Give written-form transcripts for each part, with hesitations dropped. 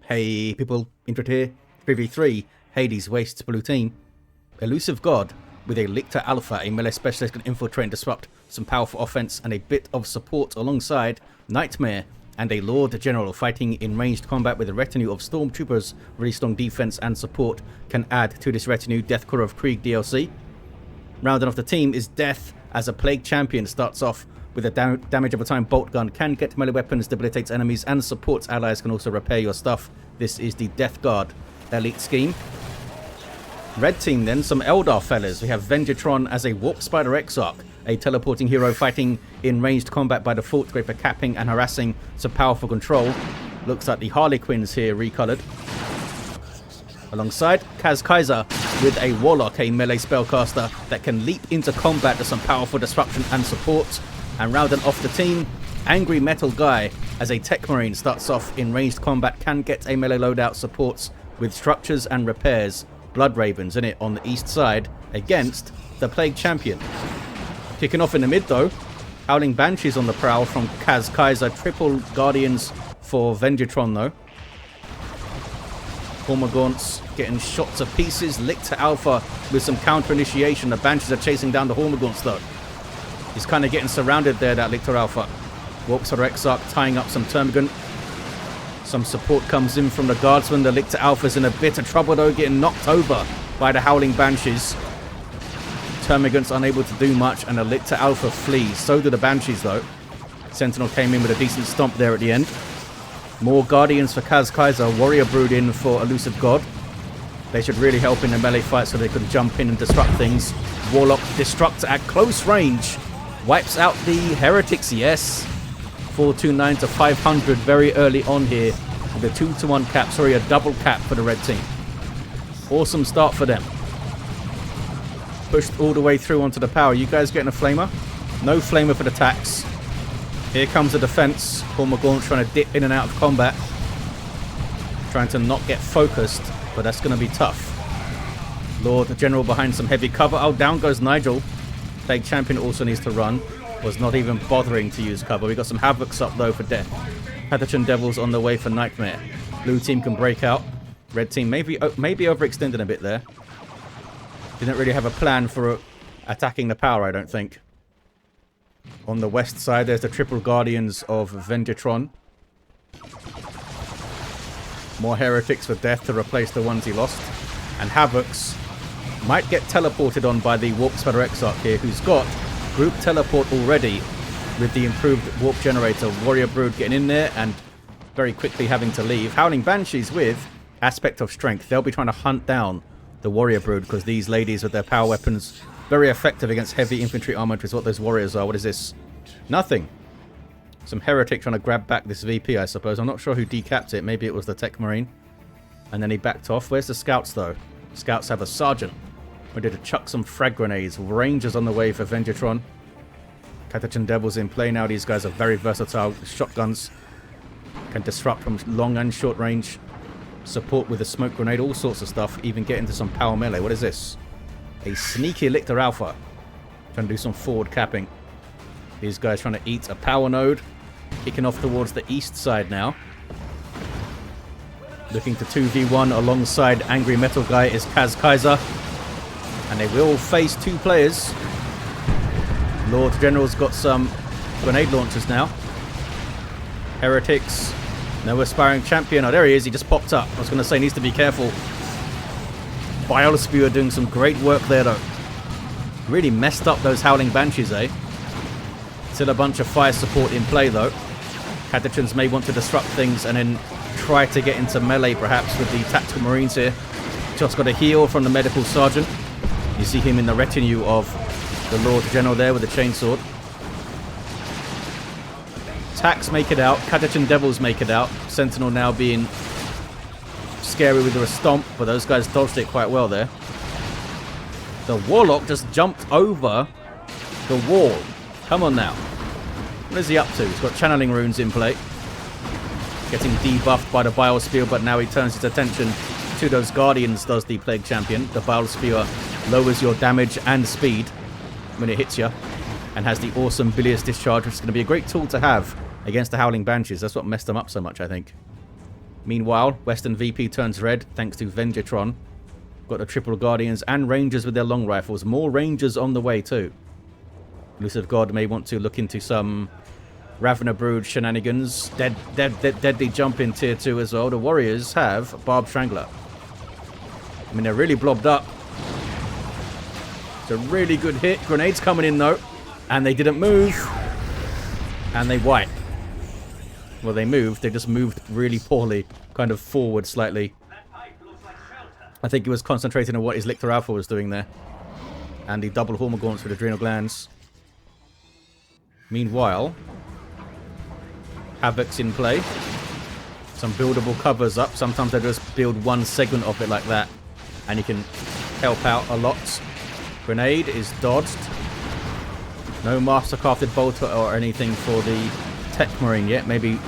Hey people, Intro here, 3v3, Hades wastes blue team. ElusiveGod with a Lictor Alpha, a melee specialist can infiltrate and disrupt some powerful offense and a bit of support alongside Nightmare and a Lord General fighting in ranged combat with a retinue of Stormtroopers. Really strong defense and support can add to this retinue. Deathcore of Krieg DLC. Rounding off the team is Death as a Plague Champion, starts off with a damage over time bolt gun, can get melee weapons, debilitates enemies, and supports allies, can also repair your stuff. This is the Death Guard elite scheme. Red team then, some Eldar fellas. We have Venjitron as a Warp Spider Exarch, a teleporting hero fighting in ranged combat by default, great for capping and harassing some powerful control. Looks like the Harlequins here recolored. Alongside KazKyzah with a Warlock, a melee spellcaster that can leap into combat to some powerful disruption and support. And rounding off the team, AngryMetalGuy as a Techmarine, starts off in ranged combat, can get a melee loadout, supports with structures and repairs. Blood Ravens in it on the east side against the Plague Champion. Kicking off in the mid though, Howling Banshees on the prowl from KazKyzah, triple Guardians for Venjitron though. Hormagaunts getting shot to pieces. Lictor Alpha with some counter initiation. The Banshees are chasing down the Hormagaunts though. He's kind of getting surrounded there, that Lictor Alpha. Warp Spider Exarch tying up some Termagant. Some support comes in from the Guardsman. The Lictor Alpha's in a bit of trouble though, getting knocked over by the Howling Banshees. Termagant's unable to do much and the Lictor Alpha flees. So do the Banshees though. Sentinel came in with a decent stomp there at the end. More Guardians for KazKyzah. Warrior Brood in for ElusiveGod. They should really help in the melee fight so they can jump in and disrupt things. Warlock destructs at close range. Wipes out the Heretics, yes. 429 to 500 very early on here with a 2-to-1 cap, sorry, a double cap for the red team. Awesome start for them. Pushed all the way through onto the power. You guys getting a flamer? No flamer for the tax. Here comes the defense. Hormagaunt trying to dip in and out of combat. Trying to not get focused, but that's going to be tough. Lord General behind some heavy cover. Oh, down goes Nigel. Plague Champion also needs to run. Was not even bothering to use cover. We got some Havocs up though for Death. Attrition Devils on the way for Nightmare. Blue team can break out. Red team maybe overextended a bit there. Didn't really have a plan for attacking the power, I don't think. On the west side, there's the triple Guardians of Venjitron. More Heretics for Death to replace the ones he lost. And Havocs might get teleported on by the Warp Spider Exarch here, who's got group teleport already with the improved warp generator. Warrior Brood getting in there and very quickly having to leave. Howling Banshees with Aspect of Strength. They'll be trying to hunt down the Warrior Brood because these ladies with their power weapons, very effective against heavy infantry armor, which is what those warriors are. What is this? Nothing. Some Heretic trying to grab back this VP, I suppose. I'm not sure who decapped it. Maybe it was the Techmarine. And then he backed off. Where's the scouts though? Scouts have a sergeant. Ready to chuck some frag grenades. Rangers on the way for Venjitron. Attrition Devils in play now. These guys are very versatile. Shotguns can disrupt from long and short range. Support with a smoke grenade. All sorts of stuff. Even get into some power melee. What is this? A sneaky Lictor Alpha. Trying to do some forward capping. These guys trying to eat a power node. Kicking off towards the east side now. Looking to 2v1 alongside AngryMetalGuy is KazKyzah. And they will face two players. Lord General's got some grenade launchers now. Heretics. No aspiring champion. Oh, there he is. He just popped up. I was going to say, needs to be careful. Bile are doing some great work there, though. Really messed up those Howling Banshees, eh? Still a bunch of fire support in play, though. Catechins may want to disrupt things and then try to get into melee, perhaps, with the Tactical Marines here. Just got a heal from the Medical Sergeant. You see him in the retinue of the Lord General there with the chainsword. Tax make it out. Attrition Devils make it out. Sentinel now being scary with a stomp, but those guys dodged it quite well there. The Warlock just jumped over the wall. Come on now. What is he up to? He's got channeling runes in play. Getting debuffed by the Bile Spear, but now he turns his attention to those Guardians, does the Plague Champion. The Bile Spear lowers your damage and speed when it hits you, and has the awesome Bilious Discharge, which is going to be a great tool to have against the Howling Banshees. That's what messed them up so much, I think. Meanwhile, Western VP turns red thanks to Venjitron. Got the triple Guardians and Rangers with their long rifles. More Rangers on the way too. ElusiveGod may want to look into some Ravener Brood shenanigans. Deadly jump in tier 2 as well. The Warriors have Barb Strangler. I mean, they're really blobbed up. It's a really good hit. Grenades coming in though. And they didn't move. And they wipe. Well, they moved. They just moved really poorly. Kind of forward slightly. I think he was concentrating on what his Lictor Alpha was doing there. And the double Hormagaunts with adrenal glands. Meanwhile, Havoc's in play. Some buildable covers up. Sometimes they just build one segment of it like that. And you can help out a lot. Grenade is dodged. No mastercrafted bolter or anything for the Techmarine yet. Maybe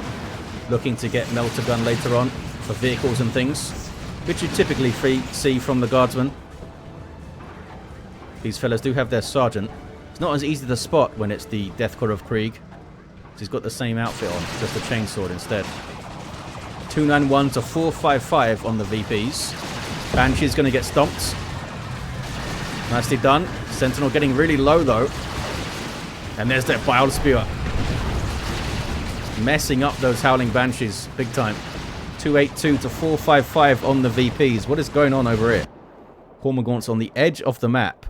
looking to get Melter Gun later on for vehicles and things, which you typically see from the Guardsmen. These fellas do have their Sergeant. It's not as easy to spot when it's the Deathcore of Krieg. He's got the same outfit on, just a chainsword instead. 291 to 455 on the VPs. Banshee's going to get stomped. Nicely done. Sentinel getting really low though. And there's that Bile Spear. Messing up those Howling Banshees big time. 282 to 455 on the VPs. What is going on over here? Hormagaunts on the edge of the map.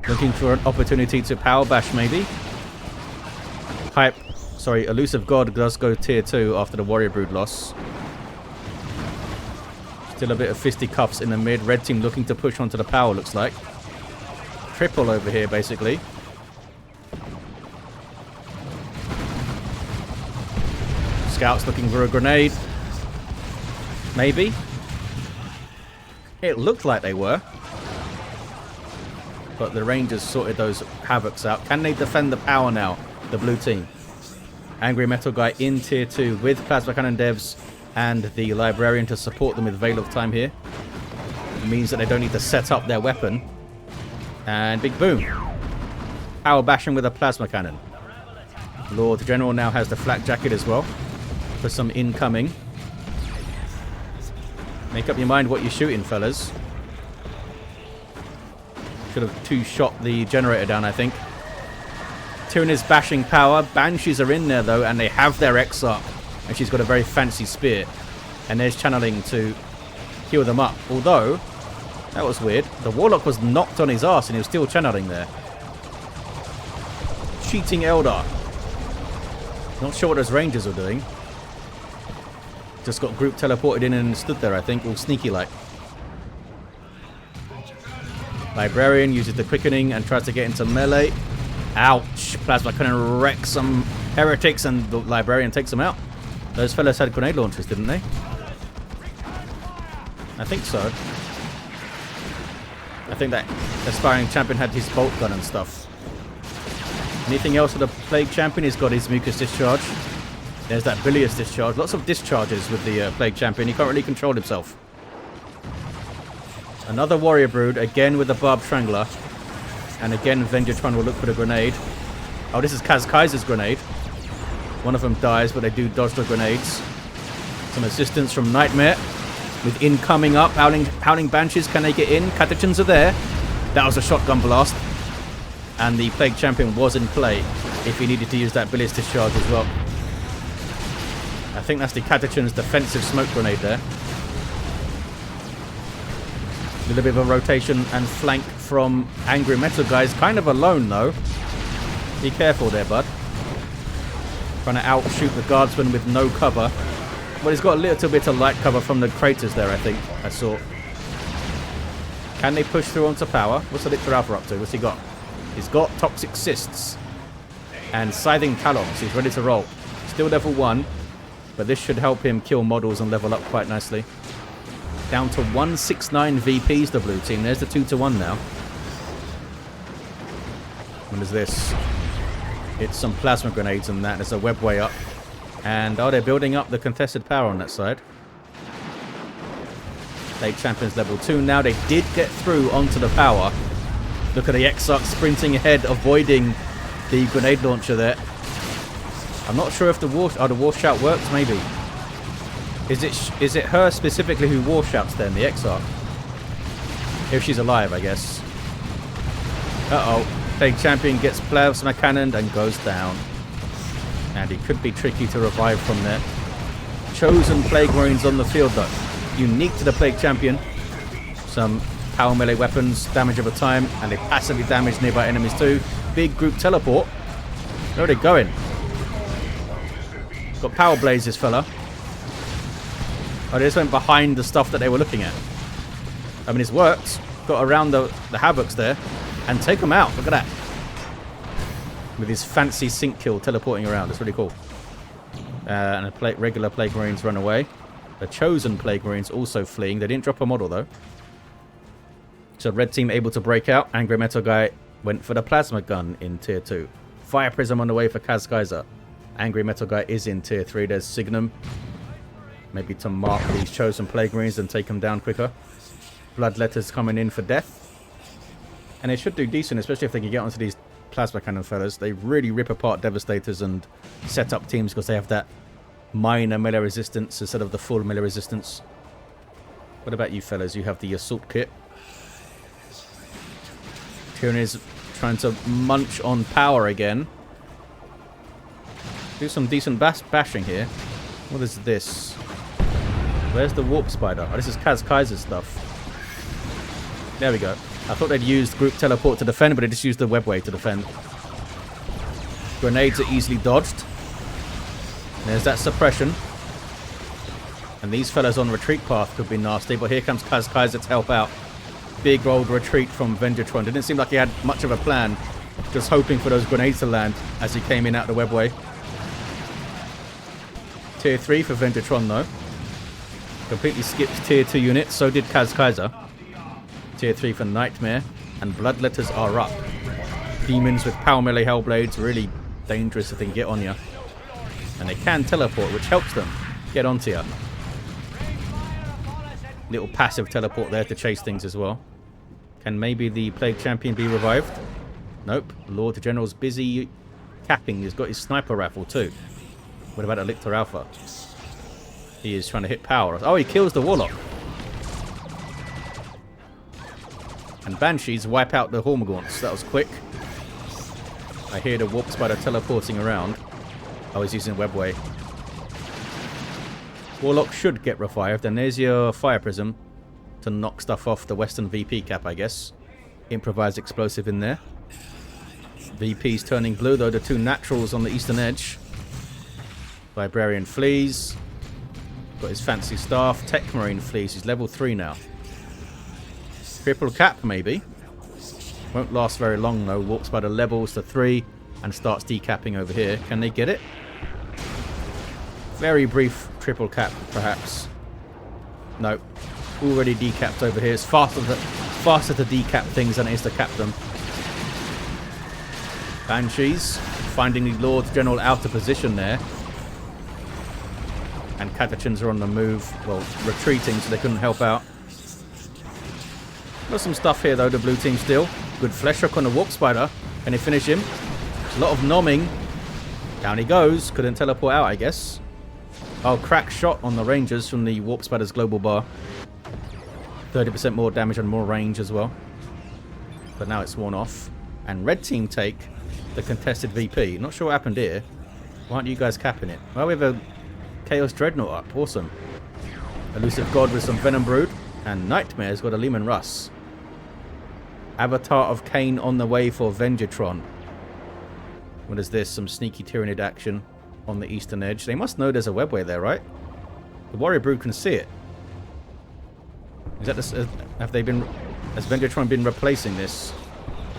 Looking for an opportunity to power bash maybe. ElusiveGod does go tier 2 after the Warrior Brood loss. Still a bit of fisticuffs in the mid. Red team looking to push onto the power, looks like. Triple over here, basically. Scouts looking for a grenade. Maybe. It looked like they were. But the Rangers sorted those Havocs out. Can they defend the power now? The blue team. AngryMetalGuy in tier 2 with Plasma Cannon devs and the Librarian to support them with Veil of Time here. It means that they don't need to set up their weapon. And big boom. Power bashing with a Plasma Cannon. Lord General now has the Flak Jacket as well. For some incoming. Make up your mind what you're shooting, fellas. Should have two-shot the generator down, I think. Tyranids bashing power. Banshees are in there, though, and they have their Exarch. And she's got a very fancy spear. And there's channeling to heal them up. Although, that was weird. The Warlock was knocked on his ass, and he was still channeling there. Cheating Eldar. Not sure what those Rangers are doing. Just got group teleported in and stood there, I think, all sneaky-like. Librarian uses the quickening and tries to get into melee. Ouch! Plasma Cannon wrecks some heretics and the Librarian takes them out. Those fellas had grenade launchers, didn't they? I think so. I think that aspiring champion had his bolt gun and stuff. Anything else for the Plague Champion? He's got his Mucus Discharge. There's that Bilious Discharge. Lots of discharges with the Plague Champion. He can't really control himself. Another Warrior Brood, again with the Barb Strangler. And again, Venjitron will look for the grenade. Oh, this is KazKyzah's grenade. One of them dies, but they do dodge the grenades. Some assistance from Nightmare. With incoming up, Howling Banshees, can they get in? Catechins are there. That was a shotgun blast. And the Plague Champion was in play if he needed to use that Bilious Discharge as well. I think that's the Catechin's defensive smoke grenade there. A little bit of a rotation and flank from AngryMetalGuy. He's kind of alone though. Be careful there, bud. Trying to outshoot the Guardsman with no cover. Well, he's got a little bit of light cover from the craters there, I think. I saw. Can they push through onto power? What's the Lictor Alpha up to? What's he got? He's got Toxic Cysts. And Scything Talons. He's ready to roll. Still level 1. But this should help him kill models and level up quite nicely. Down to 169 VPs, the blue team. There's the 2-to-1 now. What is this? It's some plasma grenades and that. There's a web way up. And they're building up the contested power on that side. Plague Champion's level 2 now. They did get through onto the power. Look at the Exarch sprinting ahead, avoiding the grenade launcher there. I'm not sure if the war shout works, maybe. Is it her specifically who war shouts then, the Exarch? If she's alive, I guess. Uh-oh. Plague Champion gets plasma cannoned and goes down. And he could be tricky to revive from there. Chosen Plague Marines on the field though. Unique to the Plague Champion. Some power melee weapons, damage over time, and they passively damage nearby enemies too. Big group teleport. Where are they going? Got power blaze, this fella. Oh, they just went behind the stuff that they were looking at. I mean, it's worked. Got around the Havocs there and take them out. Look at that. With his fancy sync kill teleporting around. It's really cool. And regular Plague Marines run away. The Chosen Plague Marines also fleeing. They didn't drop a model though. So red team able to break out. AngryMetalGuy went for the plasma gun in tier 2. Fire Prism on the way for KazKyzah. AngryMetalGuy is in tier 3. There's Signum. Maybe to mark these Chosen Plague Marines and take them down quicker. Bloodletters coming in for death. And they should do decent, especially if they can get onto these plasma cannon fellas. They really rip apart Devastators and set up teams because they have that minor melee resistance instead of the full melee resistance. What about you fellas? You have the assault kit. Tyranids trying to munch on power again. Do some decent bashing here. What is this? Where's the warp spider? Oh, this is KazKyzah stuff. There we go. I thought they'd used group teleport to defend, but they just used the webway to defend. Grenades are easily dodged. There's that suppression. And these fellas on retreat path could be nasty, but here comes KazKyzah to help out. Big old retreat from Venjitron. Didn't seem like he had much of a plan. Just hoping for those grenades to land as he came in out the webway. Tier 3 for Venjitron though. Completely skipped tier 2 units. So did KazKyzah. Tier 3 for Nightmare. And Bloodletters are up. Demons with power melee Hellblades. Really dangerous if they can get on you. And they can teleport, which helps them get onto you. Little passive teleport there to chase things as well. Can maybe the Plague Champion be revived? Nope. Lord General's busy capping. He's got his sniper rifle too. What about a Lictor Alpha? He is trying to hit power. Oh, he kills the Warlock. And Banshees wipe out the Hormagaunts. That was quick. I hear the Warp Spider teleporting around. Oh, he's using Webway. Warlock should get revived. And there's your Fire Prism to knock stuff off the Western VP cap, I guess. Improvised explosive in there. VP's turning blue, though. The two naturals on the eastern edge. Librarian flees. Got his fancy staff. Techmarine flees. He's level 3 now. Triple cap, maybe. Won't last very long, though. Warp Spider levels to 3 and starts decapping over here. Can they get it? Very brief triple cap, perhaps. No. Already decapped over here. It's faster to decap things than it is to cap them. Banshees finding the Lord General out of position there. And Catachins are on the move. Well, retreating, so they couldn't help out. Got some stuff here, though, the blue team still. Good flesh hook on the Warp Spider. Can they finish him? A lot of nomming. Down he goes. Couldn't teleport out, I guess. Oh, crack shot on the Rangers from the Warp Spider's global bar. 30% more damage and more range as well. But now it's worn off. And red team take the contested VP. Not sure what happened here. Why aren't you guys capping it? Well, we have a Chaos Dreadnought up. Awesome. ElusiveGod with some Venom Brood. And Nightmare's got a Leman Russ. Avatar of Cain on the way for Venjitron. What is this? Some sneaky Tyranid action on the eastern edge. They must know there's a webway there, right? The Warrior Brood can see it. Is that the, has Venjitron been replacing this?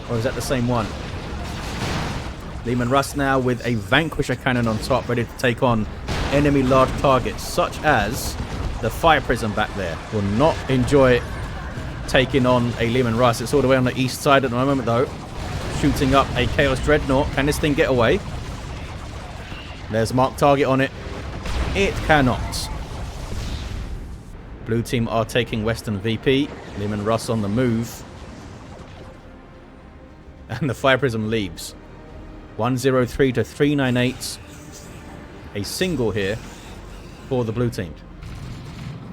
Or is that the same one? Leman Russ now with a Vanquisher cannon on top, ready to take on enemy large targets, such as the Fire Prism back there. Will not enjoy taking on a Leman Russ. It's all the way on the east side at the moment, though. Shooting up a Chaos Dreadnought. Can this thing get away? There's mark target on it. It cannot. Blue team are taking Western VP. Leman Russ on the move. And the Fire Prism leaves. 103 to 398. A single here for the blue team.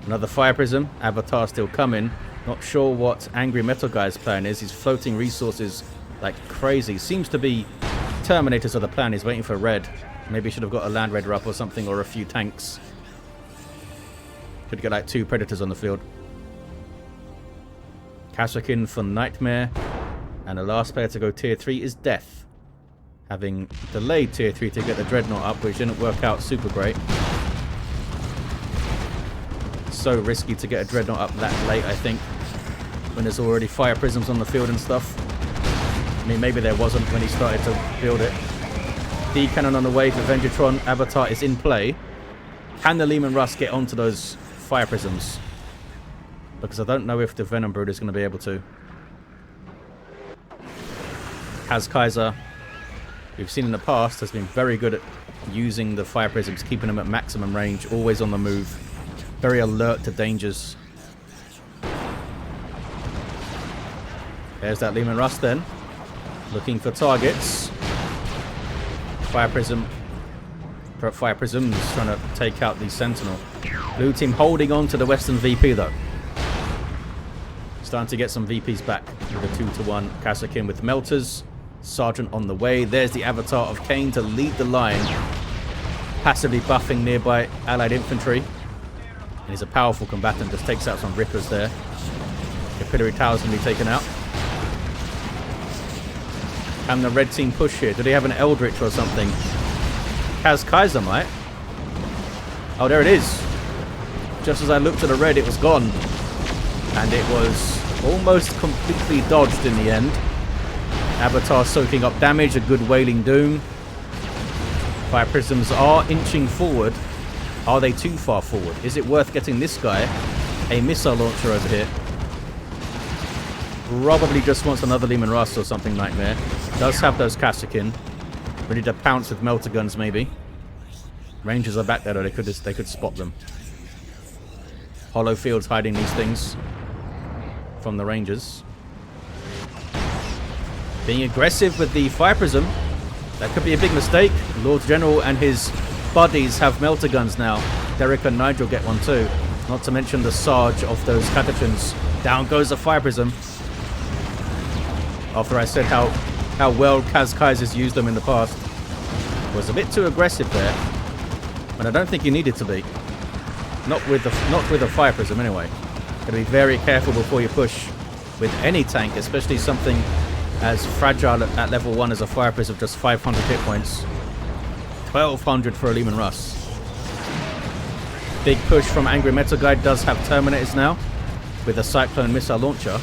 Another Fire Prism. Avatar still coming. Not sure what AngryMetalGuy's plan is. He's floating resources like crazy. Seems to be Terminators are the plan. He's waiting for red. Maybe should have got a Land Raider up or something, or a few tanks. Could get like 2 Predators on the field. KazKyzah for Nightmare. And the last player to go tier 3 is Death. Having delayed tier 3 to get the Dreadnought up, which didn't work out super great. So risky to get a Dreadnought up that late, I think. When there's already Fire Prisms on the field and stuff. I mean, maybe there wasn't when he started to build it. D-Cannon on the way for Venjitron. Avatar is in play. Can the Leman Russ get onto those Fire Prisms? Because I don't know if the Venom Brood is going to be able to. KazKyzah, we've seen in the past, has been very good at using the Fire Prisms, keeping them at maximum range, always on the move. Very alert to dangers. There's that Leman Russ then. Looking for targets. Fire Prisms trying to take out the Sentinel. Blue team holding on to the Western VP though. Starting to get some VPs back with a 2-to-1. KazKyzah with Melters. Sergeant on the way. There's the Avatar of Kane to lead the line. Passively buffing nearby allied infantry. And he's a powerful combatant. Just takes out some Rippers there. Capillary Tower's going to be taken out. Can the red team push here? Do they have an Eldritch or something? KazKyzah might. Oh, there it is. Just as I looked at the red, it was gone. And it was almost completely dodged in the end. Avatar soaking up damage, a good Wailing Doom. Fire Prisms are inching forward. Are they too far forward? Is it worth getting this guy a missile launcher over here? Probably just wants another Leman Russ or something. Nightmare. Does have those KazKyzah. Ready to pounce with melter guns maybe. Rangers are back there though, they could spot them. Hollow fields hiding these things from the Rangers. Being aggressive with the Fire Prism. That could be a big mistake. Lord General and his buddies have melter guns now. Derek and Nigel get one too. Not to mention the Sarge of those Catachans. Down goes the Fire Prism. After I said how well KazKyzah's used them in the past. Was a bit too aggressive there. But I don't think he needed to be. Not with the Fire Prism anyway. Gotta be very careful before you push with any tank, especially something as fragile at level 1 as a Fire Prism, just 500 hit points. 1200 for a Leman Russ. Big push from AngryMetalGuy. Does have Terminators now with a Cyclone missile launcher.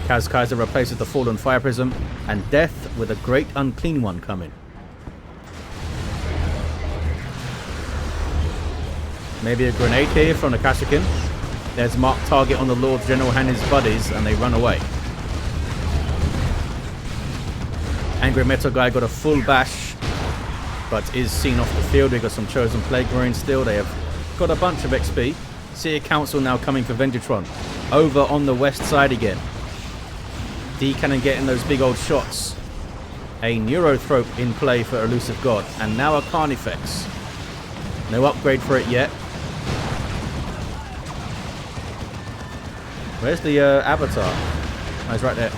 KazKyzah replaces the fallen Fire Prism, and Death with a great unclean one coming. Maybe a grenade here from the KazKyzah. There's marked target on the Lord General and his buddies, and they run away. AngryMetalGuy got a full bash, but is seen off the field. We've got some Chosen Plague Marines still. They have got a bunch of XP. Seer Council now coming for Venjitron. Over on the west side again. D-Cannon getting those big old shots. A Neurothrope in play for ElusiveGod. And now a Carnifex. No upgrade for it yet. Where's the Avatar? Oh, he's right there.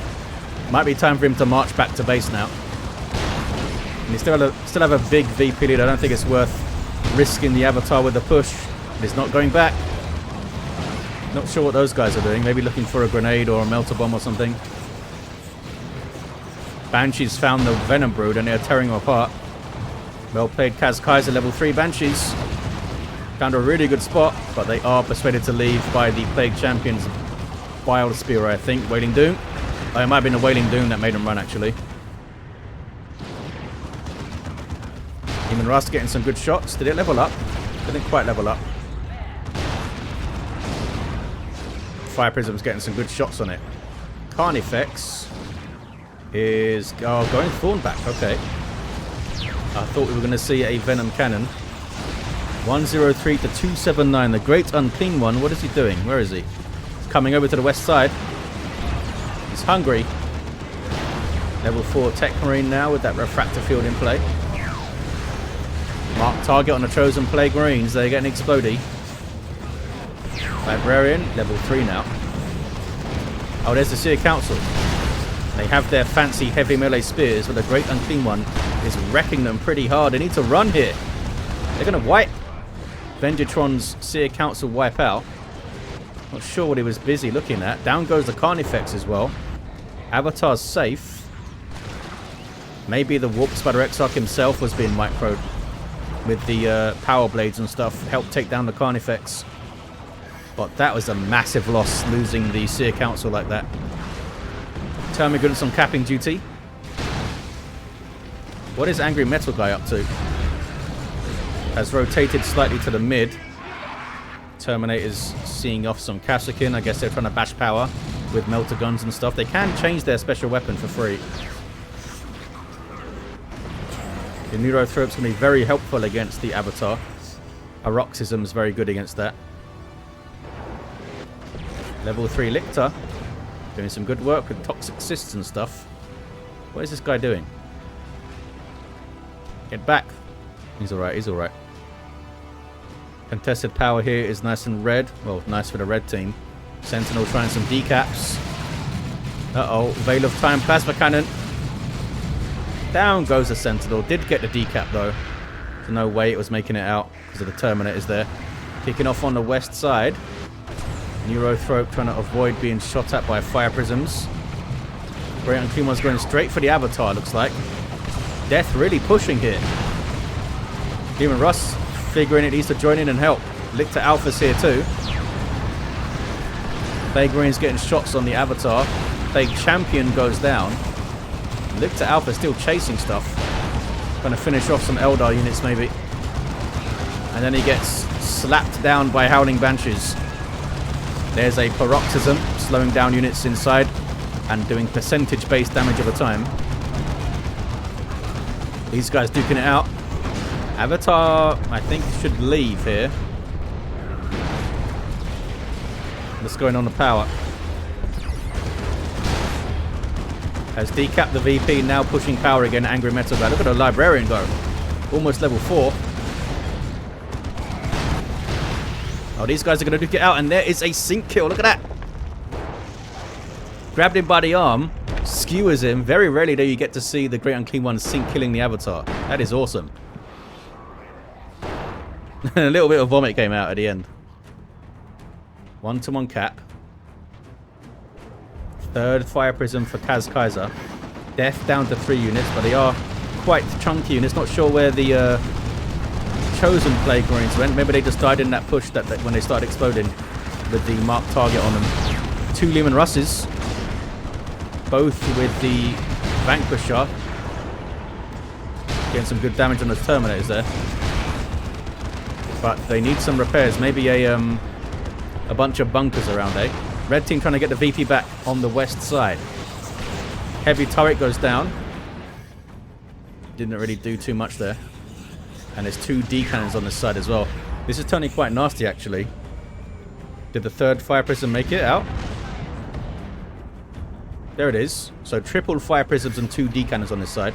Might be time for him to march back to base now. And he still have a big VP lead. I don't think it's worth risking the Avatar with a push. But he's not going back. Not sure what those guys are doing. Maybe looking for a grenade or a melter bomb or something. Banshees found the Venom Brood and they're tearing them apart. Well played, KazKyzah, level 3 Banshees. Found a really good spot, but they are persuaded to leave by the Plague Champion's Wild Spear, I think. Wailing Doom. Oh, it might have been a Wailing Doom that made them run, actually. Leman Russ getting some good shots. Did it level up? Didn't quite level up. Fire Prism's getting some good shots on it. Carnifex is going Thornback. Okay. I thought we were going to see a Venom Cannon. 103 to 279. The Great Unclean One. What is he doing? Where is he? He's coming over to the west side. He's hungry. Level 4 Techmarine now with that Refractor Field in play. Mark target on the Chosen Plague Marines. They're getting explodey. Librarian, level 3 now. Oh, there's the Seer Council. They have their fancy heavy melee spears, but the Great Unclean One is wrecking them pretty hard. They need to run here. They're going to wipe Venjitron's Seer Council wipe out. Not sure what he was busy looking at. Down goes the Carnifex as well. Avatar's safe. Maybe the Warp Spider Exarch himself was being microed with the power blades and stuff. Helped take down the Carnifex. But that was a massive loss, losing the Seer Council like that. Termagant's on capping duty. What is AngryMetalGuy up to? Has rotated slightly to the mid. Terminator's seeing off some Kasrkin. I guess they're trying to bash power with melter guns and stuff. They can change their special weapon for free. The Neurothrope's going to be very helpful against the Avatar. Paroxysm's very good against that. Level 3 Lictor. Doing some good work with toxic cysts and stuff. What is this guy doing? Get back. He's alright, he's alright. Contested power here is nice and red. Well, nice for the red team. Sentinel trying some decaps. Uh-oh. Veil of Time Plasma Cannon. Down goes the Sentinel. Did get the decap though. There's no way it was making it out because of the Terminators there. Kicking off on the west side. Neurothrope trying to avoid being shot at by fire prisms. Great Unclean One's going straight for the Avatar, looks like. Death really pushing here. Demon Russ figuring it needs to join in and help. Lictor Alpha's here too. Vagreen's getting shots on the Avatar. Vague Champion goes down. Lictor Alpha still chasing stuff. Going to finish off some Eldar units maybe. And then he gets slapped down by Howling Banshees. There's a Paroxysm slowing down units inside and doing percentage-based damage over time. These guys duking it out. Avatar, I think, should leave here. What's going on the power? Has decapped the VP, now pushing power again. AngryMetalGuy. Look at the Librarian go. Almost level 4. Oh, these guys are going to duke it out, and there is a sync kill. Look at that. Grabbed him by the arm, skewers him. Very rarely do you get to see the Great Unclean One sync killing the Avatar. That is awesome. A little bit of vomit came out at the end. 1-to-1 cap. Third Fire Prism for KazKyzah. Death down to 3 units, but they are quite chunky units. Not sure where the Chosen Plague Marines went. Maybe they just died in that push that when they started exploding with the marked target on them. 2 Leman Russes. Both with the Vanquisher. Getting some good damage on the Terminators there. But they need some repairs. Maybe a bunch of bunkers around, eh? Red team trying to get the VP back on the west side. Heavy turret goes down. Didn't really do too much there. And there's 2 D cannons on this side as well. This is turning quite nasty, actually. Did the third Fire Prism make it out? There it is. So triple Fire Prisms and 2 D cannons on this side.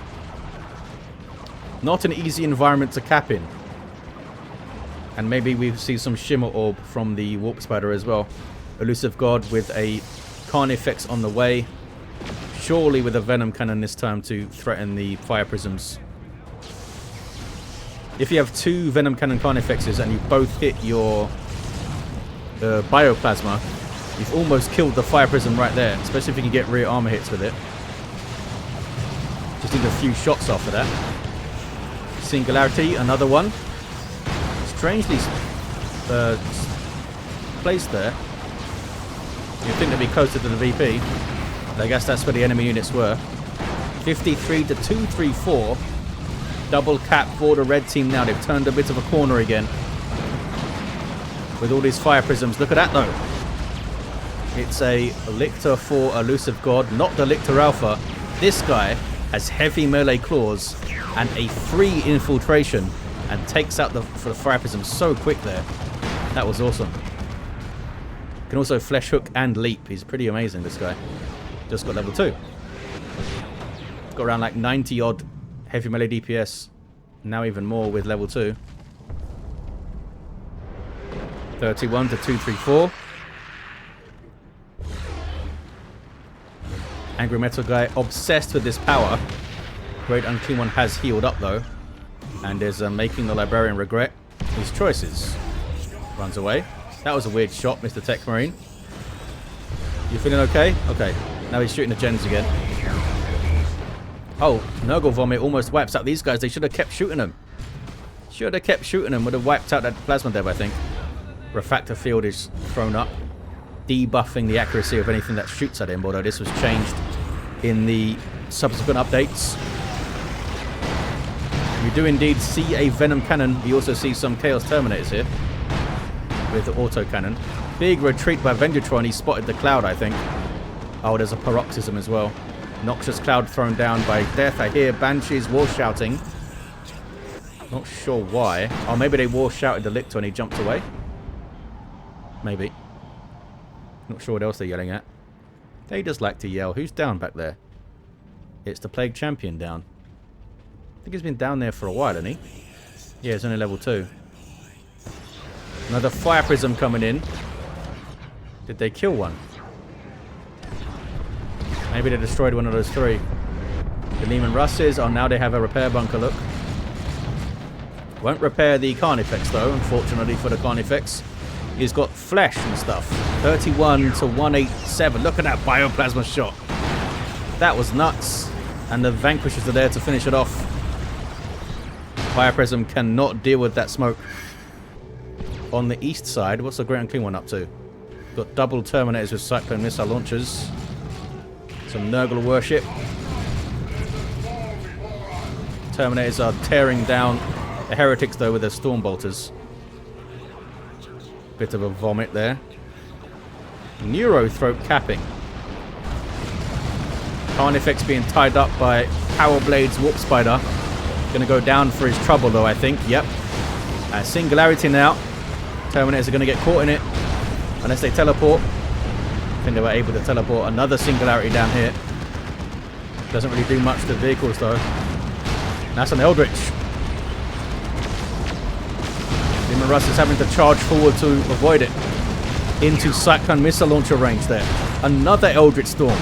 Not an easy environment to cap in. And maybe we see some Shimmer Orb from the Warp Spider as well. ElusiveGod with a Carnifex on the way. Surely with a Venom Cannon this time to threaten the Fire Prisms. If you have 2 Venom Cannon Carnifexes and you both hit your Bioplasma, you've almost killed the Fire Prism right there. Especially if you can get rear armor hits with it. Just need a few shots off of that. Singularity, another one. Strangely placed there. You'd think they'd be closer to the VP. But I guess that's where the enemy units were. 53 to 234. Double cap for the red team now. They've turned a bit of a corner again. With all these Fire Prisms. Look at that though. It's a Lictor for ElusiveGod, not the Lictor Alpha. This guy has heavy melee claws and a free infiltration and takes out the Fire Prism so quick there. That was awesome. Can also flesh hook and leap. He's pretty amazing, this guy. Just got level 2. Got around like 90 odd heavy melee DPS. Now even more with level 2. 31 to 234. AngryMetalGuy obsessed with this power. Great Unclean One has healed up though, and is making the Librarian regret his choices. Runs away. That was a weird shot, Mr. Techmarine. You feeling okay? Okay. Now he's shooting the gens again. Oh, Nurgle Vomit almost wipes out these guys. They should have kept shooting them. Should have kept shooting them. Would have wiped out that Plasma Dev, I think. Refractor Field is thrown up, debuffing the accuracy of anything that shoots at him, although this was changed in the subsequent updates. You do indeed see a Venom Cannon. You also see some Chaos Terminators here with the Auto Cannon. Big retreat by Venjitron. He spotted the Cloud, I think. Oh, there's a Paroxysm as well. Noxious Cloud thrown down by Death. I hear Banshees war shouting. Not sure why. Oh, maybe they war shouted the Lictor and he jumped away. Maybe. Not sure what else they're yelling at. They just like to yell. Who's down back there? It's the Plague Champion down. I think he's been down there for a while, hasn't he? Yeah, it's only level 2. Another Fire Prism coming in. Did they kill one? Maybe they destroyed one of those 3. The Leman Russes. Oh, now they have a repair bunker, look. Won't repair the Carnifex, though, unfortunately for the Carnifex. He's got flesh and stuff. 31 to 187. Look at that Bioplasma shot. That was nuts. And the Vanquishers are there to finish it off. Fire Prism cannot deal with that smoke. On the east side, what's the Great Unclean One up to? Got double Terminators with Cyclone Missile launchers. Some Nurgle worship. Terminators are tearing down the Heretics, though, with their Storm Bolters. Bit of a vomit there. Neurothroat capping. Carnifex being tied up by Power Blade's Warp Spider. Gonna go down for his trouble, though, I think. Yep. Singularity now. Terminators are gonna get caught in it. Unless they teleport. I think they were able to teleport another Singularity down here. Doesn't really do much to the vehicles, though. That's an Eldritch. Leman Russ is having to charge forward to avoid it. Into Cyclone Missile launcher range there. Another Eldritch Storm.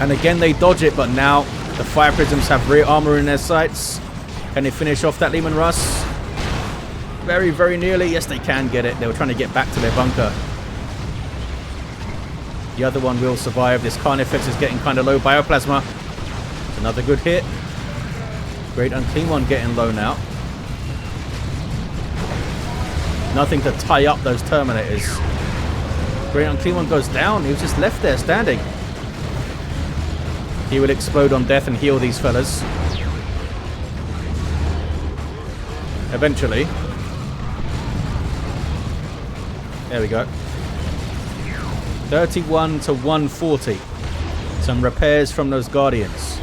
And again they dodge it, but now the Fire Prisms have rear armor in their sights. Can they finish off that Leman Russ? Very, very nearly. Yes, they can get it. They were trying to get back to their bunker. The other one will survive. This Carnifex is getting kind of low. Bioplasma. Another good hit. Great Unclean One getting low now. Nothing to tie up those Terminators. Great Unclean One goes down. He was just left there standing. He will explode on death and heal these fellas. Eventually. There we go. 31 to 140. Some repairs from those Guardians.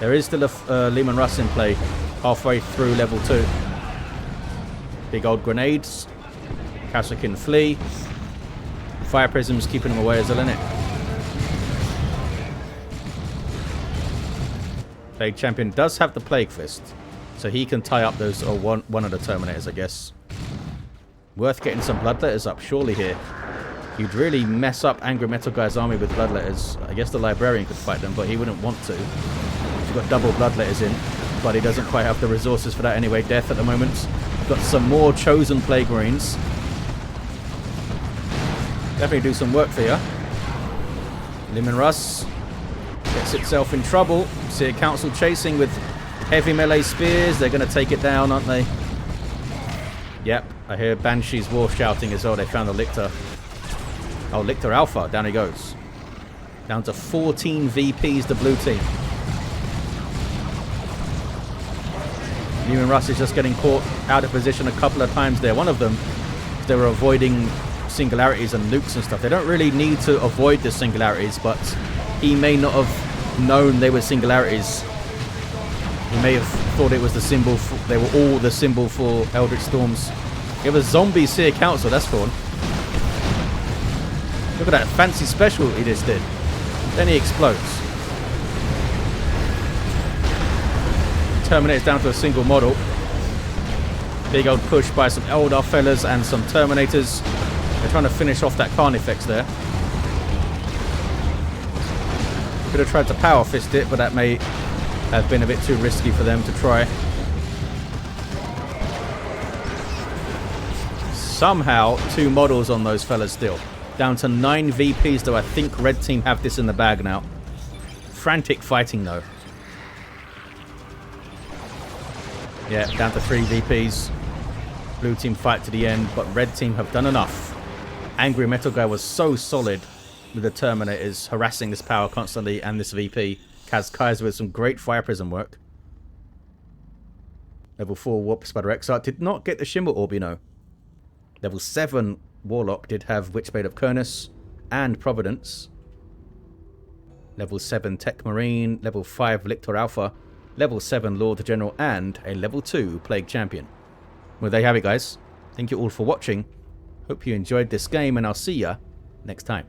There is still a Leman Russ in play halfway through level 2. Big old grenades. KazKyzah can flee. Fire Prism's keeping him away as well, isn't it? Plague Champion does have the Plague Fist, so he can tie up those, or one of the Terminators, I guess. Worth getting some Bloodletters up, surely, here. You'd really mess up AngryMetalGuy's army with Bloodletters. I guess the Librarian could fight them, but he wouldn't want to. He's got double Bloodletters in, but he doesn't quite have the resources for that anyway. Death at the moment. Got some more Chosen Plague Marines. Definitely do some work for you. Leman Russ gets itself in trouble. See a Council chasing with heavy melee spears. They're going to take it down, aren't they? Yep, I hear Banshees war shouting as well. They found the Lictor. Oh, Lictor Alpha. Down he goes. Down to 14 VPs, the blue team. Leman Russ is just getting caught out of position a couple of times there. One of them, they were avoiding singularities and nukes and stuff. They don't really need to avoid the singularities, but he may not have known they were singularities. He may have thought it was the symbol for, they were all the symbol for Eldritch Storms. It was Zombie Seer Council, that's fun. Look at that fancy special he just did. Then he explodes. Terminator's down to a single model. Big old push by some Eldar fellas and some Terminators. They're trying to finish off that Carnifex there. Could have tried to power fist it, but that may have been a bit too risky for them to try. Somehow, 2 models on those fellas still. Down to 9 VPs, though I think red team have this in the bag now. Frantic fighting, though. Yeah, down to 3 VPs. Blue team fight to the end, but red team have done enough. AngryMetalGuy was so solid with the Terminators harassing this power constantly and this VP. KazKyzah with some great Fire Prism work. Level 4 Warp Spider Exarch did not get the Shimmer Orb, you know. Level 7 Warlock did have Witchblade of Kurnus and Providence. Level 7 Techmarine, level 5 Lictor Alpha, level 7 Lord General, and a level 2 Plague Champion. Well, there you have it, guys. Thank you all for watching. Hope you enjoyed this game, and I'll see ya next time.